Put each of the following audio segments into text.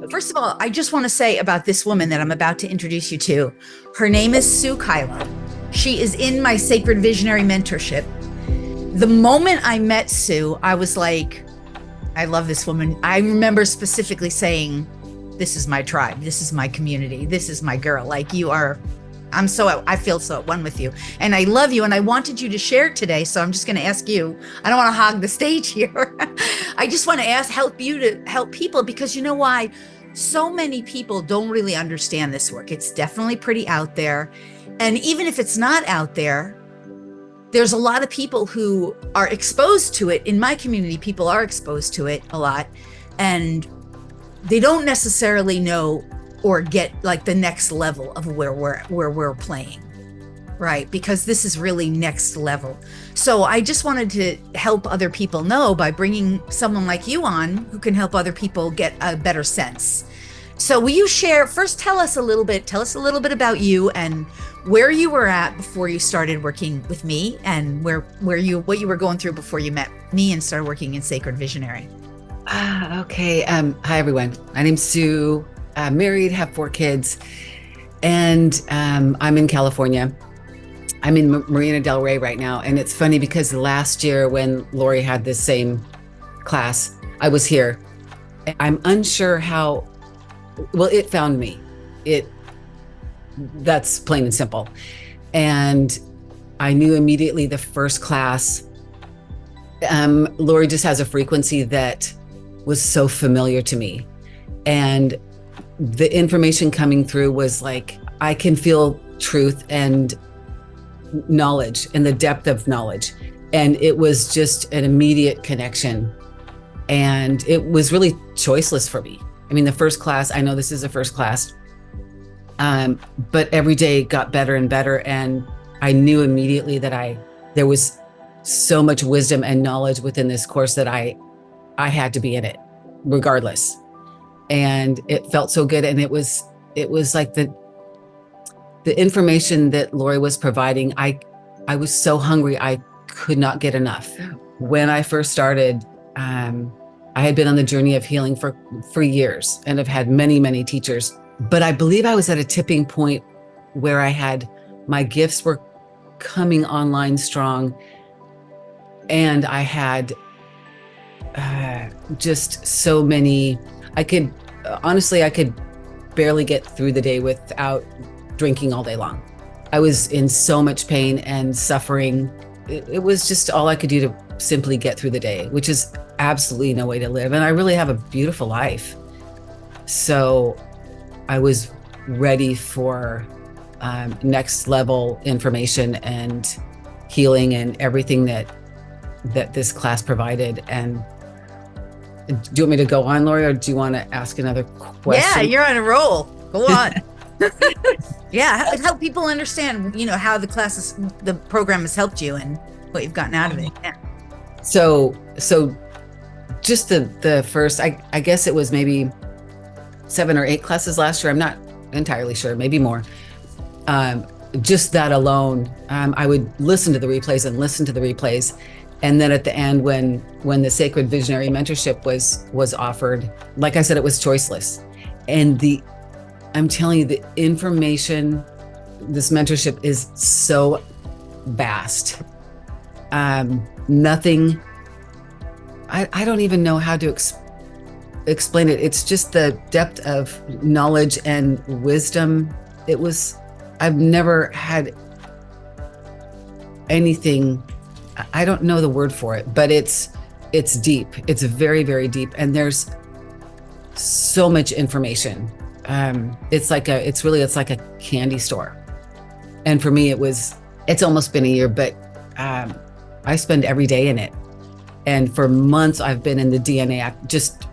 First of all, I just want to say about this woman that I'm about to introduce you to. Her name is Sue Kyllo. She is in my Sacred Visionary Mentorship. The moment I met Sue, I was like, I love this woman. I remember specifically saying, this is my tribe. This is my community. This is my girl. Like I feel so at one with you. And I love you. And I wanted you to share it today. So I'm just going to ask you, I don't want to hog the stage here. I just want to help you to help people, because you know why? So many people don't really understand this work. It's definitely pretty out there. And even if it's not out there, there's a lot of people who are exposed to it. In my community, people are exposed to it a lot, and they don't necessarily know or get like the next level of where we're playing, right? Because this is really next level. So I just wanted to help other people know by bringing someone like you on who can help other people get a better sense. So will you share, first tell us a little bit about you and where you were at before you started working with me, and what you were going through before you met me and started working in Sacred Visionary. Okay. Hi, everyone. My name's Sue. I'm married, have 4 kids, and I'm in California. I'm in Marina Del Rey right now. And it's funny because last year when Lori had this same class, I was here. I'm unsure how, well, it found me. That's plain and simple. And I knew immediately the first class, Lori just has a frequency that was so familiar to me. And the information coming through was like, I can feel truth and knowledge and the depth of knowledge. And it was just an immediate connection. And it was really choiceless for me. I mean, the first class, I know this is the first class, but every day got better and better. And I knew immediately that there was so much wisdom and knowledge within this course that I had to be in it regardless. And it felt so good. And it was like the information that Lori was providing. I was so hungry. I could not get enough. When I first started, I had been on the journey of healing for years and have had many, many teachers. But I believe I was at a tipping point where my gifts were coming online strong. And I had just so many, I could barely get through the day without drinking all day long. I was in so much pain and suffering. It was just all I could do to simply get through the day, which is absolutely no way to live. And I really have a beautiful life. So I was ready for next level information and healing and everything that this class provided. And do you want me to go on, Lori, or do you want to ask another question? Yeah, you're on a roll. Go on. Yeah, help people understand, how the program has helped you and what you've gotten out of it. Yeah. So just the first, I guess it was maybe 7 or 8 classes last year. I'm not entirely sure, maybe more. Just that alone, I would listen to the replays. And then at the end, when the Sacred Visionary Mentorship was offered, like I said, it was choiceless. And I'm telling you, the information, this mentorship is so vast. Nothing, I don't even know how to explain it. It's just the depth of knowledge and wisdom. I've never had anything, I don't know the word for it, but it's deep. It's very, very deep. And there's so much information. It's like a candy store. And for me, it's almost been a year, but I spend every day in it. And for months, I've been in the DNA, just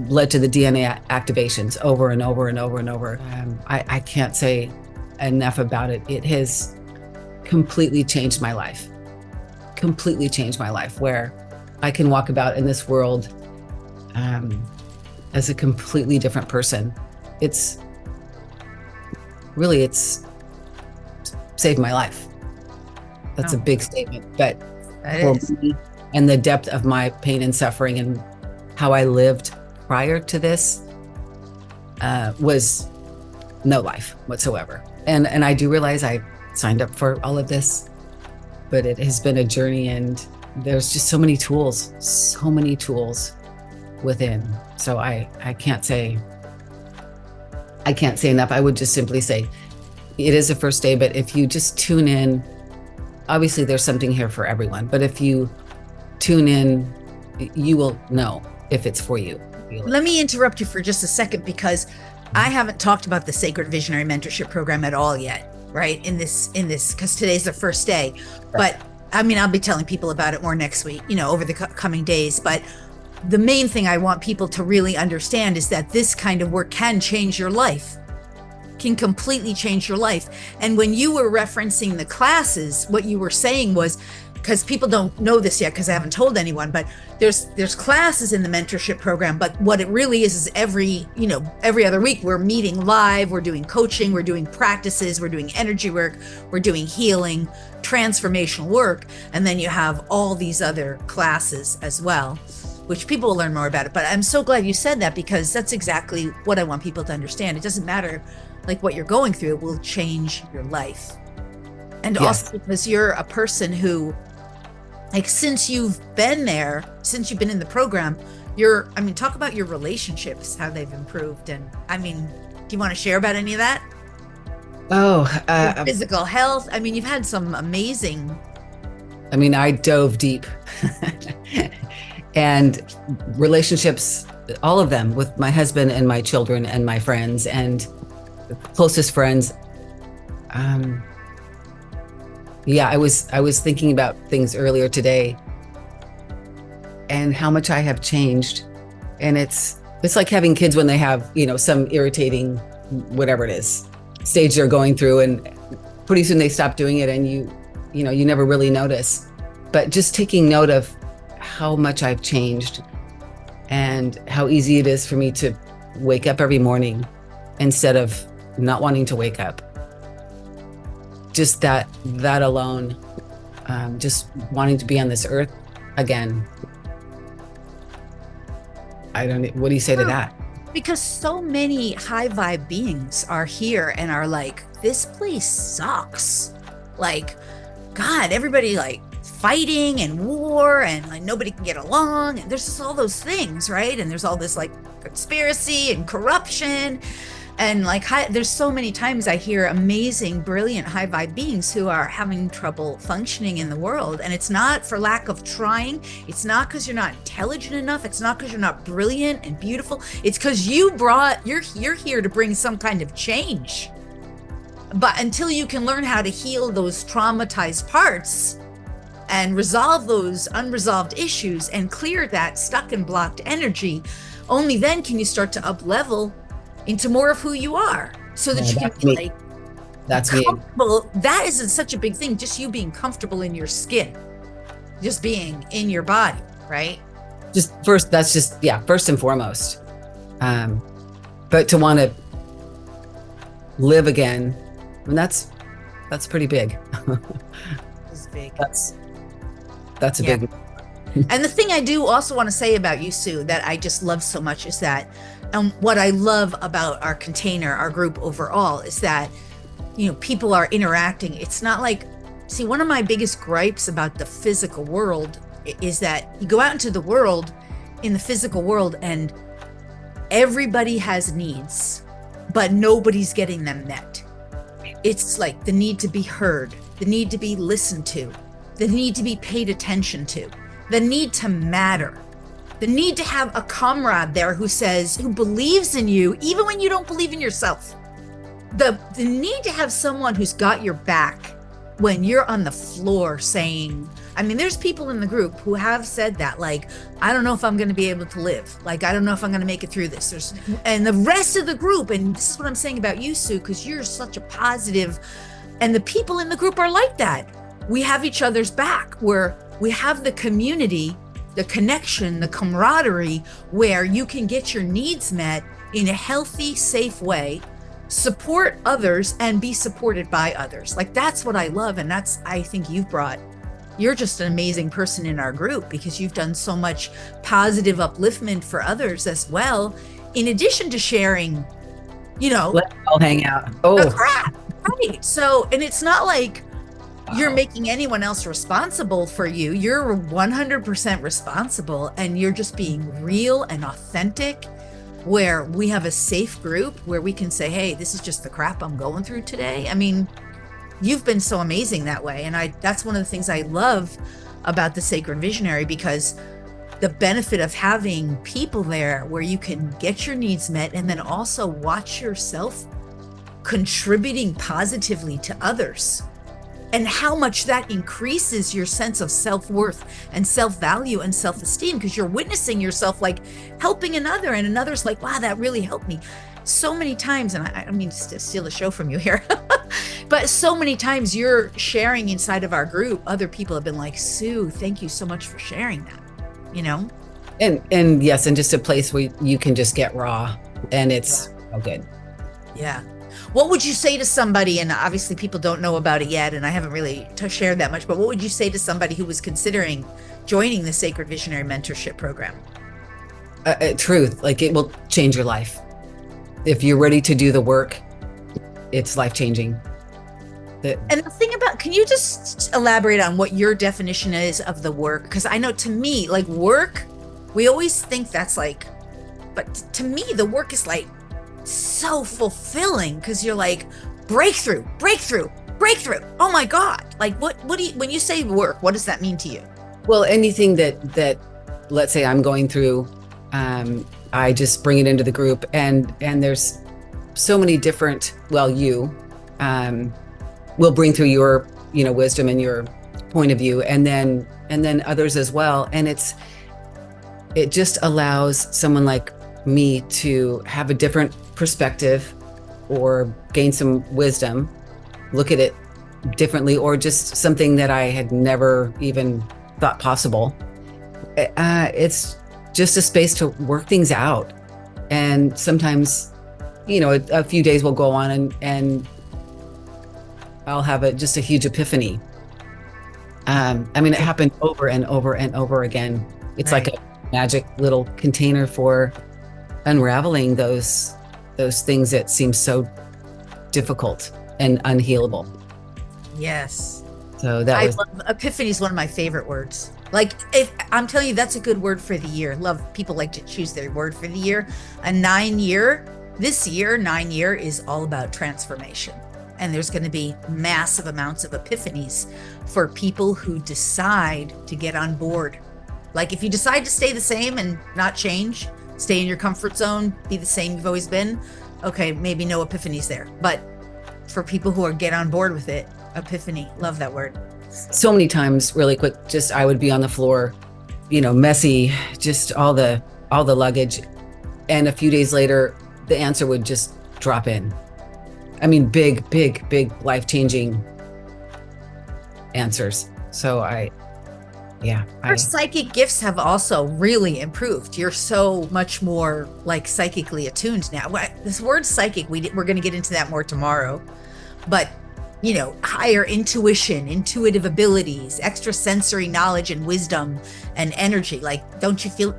led to the DNA activations over and over and over and over. I can't say enough about it. It has completely changed my life. Where I can walk about in this world as a completely different person. It's saved my life. That's a big statement, but for me and the depth of my pain and suffering and how I lived prior to this, was no life whatsoever. And I do realize I signed up for all of this, but it has been a journey, and there's just so many tools within. So I can't say enough. I would just simply say it is a first day, but if you just tune in, obviously there's something here for everyone, but if you tune in, you will know if it's for you. Let me interrupt you for just a second, because I haven't talked about the Sacred Visionary Mentorship Program at all yet, right? In this, because today's the first day. But I mean, I'll be telling people about it more next week, over the coming days. But the main thing I want people to really understand is that this kind of work can change your life, can completely change your life. And when you were referencing the classes, what you were saying was, because people don't know this yet because I haven't told anyone, but there's classes in the mentorship program, but what it really is every other week we're meeting live, we're doing coaching, we're doing practices, we're doing energy work, we're doing healing, transformational work, and then you have all these other classes as well, which people will learn more about it. But I'm so glad you said that, because that's exactly what I want people to understand. It doesn't matter like what you're going through, it will change your life. And Yes. also because you're a person who, like, since you've been there, since you've been in the program, talk about your relationships, how they've improved. And do you want to share about any of that? Your physical health. You've had some amazing. I dove deep and relationships, all of them, with my husband and my children and my friends and closest friends. I was thinking about things earlier today and how much I have changed. And it's like having kids when they have, some irritating, whatever it is, stage they're going through, and pretty soon they stop doing it, and you never really notice. But just taking note of how much I've changed and how easy it is for me to wake up every morning instead of not wanting to wake up. Just that alone, just wanting to be on this earth again. What do you say to that? Because so many high vibe beings are here and are like, this place sucks. Like, God, everybody like fighting and war, and like nobody can get along. And there's just all those things, right? And there's all this like conspiracy and corruption. And like, there's so many times I hear amazing, brilliant, high vibe beings who are having trouble functioning in the world. And it's not for lack of trying. It's not because you're not intelligent enough. It's not because you're not brilliant and beautiful. It's because you're here to bring some kind of change. But until you can learn how to heal those traumatized parts and resolve those unresolved issues and clear that stuck and blocked energy, only then can you start to up level into more of who you are, so that you can be like, that's me. That isn't such a big thing. Just you being comfortable in your skin, just being in your body, right? First and foremost. But to want to live again, that's pretty big. It's big. That's a big. And the thing I do also want to say about you, Sue, that I just love so much is that, what I love about our container, our group overall, is that, people are interacting. It's not like, see, one of my biggest gripes about the physical world is that you go out into the world, in the physical world, and everybody has needs, but nobody's getting them met. It's like the need to be heard, the need to be listened to, the need to be paid attention to, the need to matter, the need to have a comrade there who believes in you, even when you don't believe in yourself. The need to have someone who's got your back when you're on the floor saying, there's people in the group who have said that, like, I don't know if I'm going to be able to live. Like, I don't know if I'm going to make it through this. And the rest of the group, and this is what I'm saying about you, Sue, because you're such a positive, and the people in the group are like that. We have each other's back, where we have the community, the connection, the camaraderie, where you can get your needs met in a healthy, safe way, support others, and be supported by others. Like, that's what I love. And I think you're just an amazing person in our group, because you've done so much positive upliftment for others as well, in addition to sharing you know, Let's all hang out. the Oh, crap. Right. So, and it's not like you're making anyone else responsible for you. You're 100% responsible, and you're just being real and authentic, where we have a safe group where we can say, hey, this is just the crap I'm going through today. I mean, you've been so amazing that way. And that's one of the things I love about the Sacred Visionary, because the benefit of having people there where you can get your needs met and then also watch yourself contributing positively to others, and how much that increases your sense of self-worth and self-value and self-esteem, because you're witnessing yourself like helping another, and another's like, wow, that really helped me. So many times, and I don't mean to steal the show from you here, but so many times you're sharing inside of our group, other people have been like, Sue, thank you so much for sharing that, you know? and yes, and just a place where you can just get raw, and it's all good. Yeah. What would you say to somebody, and obviously people don't know about it yet, and I haven't really shared that much, but what would you say to somebody who was considering joining the Sacred Visionary Mentorship Program? Truth, like, it will change your life. If you're ready to do the work, it's life-changing. And the thing about, can you just elaborate on what your definition is of the work? Because I know, to me, like, work, we always think that's like, but to me, the work is like so fulfilling, because you're like, breakthrough. Oh my God. Like, what do you, when you say work, what does that mean to you? Well, anything that let's say I'm going through, I just bring it into the group, and there's so many different, well, you will bring through your, wisdom and your point of view, and then others as well. And it just allows someone like me to have a different perspective, or gain some wisdom, look at it differently, or just something that I had never even thought possible. It's just a space to work things out. And sometimes, a few days will go on, and I'll have just a huge epiphany. It happened over and over and over again. It's Right. like a magic little container for unraveling those things that seem so difficult and unhealable. Yes. So that was epiphany is one of my favorite words. Like, if I'm telling you, that's a good word for the year. Love, people like to choose their word for the year. This year, 9-year is all about transformation. And there's going to be massive amounts of epiphanies for people who decide to get on board. Like, if you decide to stay the same and not change, stay in your comfort zone, be the same you've always been, okay, maybe no epiphanies there. But for people who are get on board with it, epiphany, love that word. so many times, really quick, just I would be on the floor, messy, just all the luggage. And a few days later, the answer would just drop in. I mean, big life-changing answers. So Our psychic gifts have also really improved. You're so much more like psychically attuned now. This word psychic, we're going to get into that more tomorrow. But, higher intuition, intuitive abilities, extrasensory knowledge and wisdom and energy. Like, don't you feel,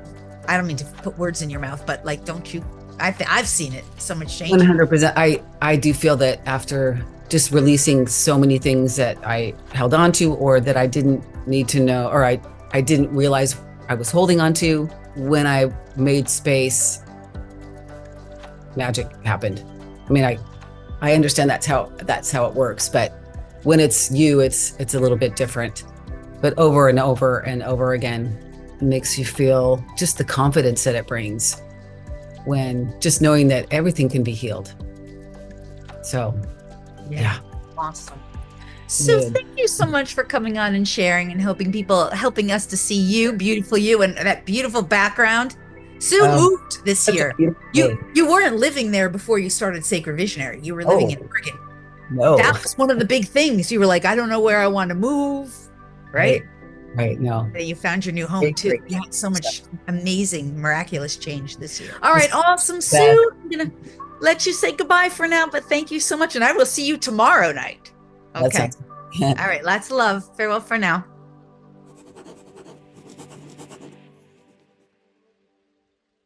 I don't mean to put words in your mouth, but like, don't you, I've seen it, so much change. 100%. I do feel that after just releasing so many things that I held on to, or that I didn't need to know, or I didn't realize I was holding on to, when I made space, magic happened. I mean, I understand that's how it works, but when it's you, it's a little bit different. But over and over and over again, it makes you feel just the confidence that it brings, when just knowing that everything can be healed. So, yeah. Awesome. So Good. thank you so much for coming on and sharing and helping us to see you, beautiful you, and that beautiful background. Sue moved this year. You weren't living there before you started Sacred Visionary. You were living in Oregon. No. That was one of the big things. You were like, I don't know where I want to move, right? Right. No. And you found your new home Big, too. big You had so much amazing, miraculous change this year. Yes. All right, awesome, Sue. I'm gonna let you say goodbye for now, but thank you so much, and I will see you tomorrow night. Okay. That sounds- All right, lots of love. Farewell for now.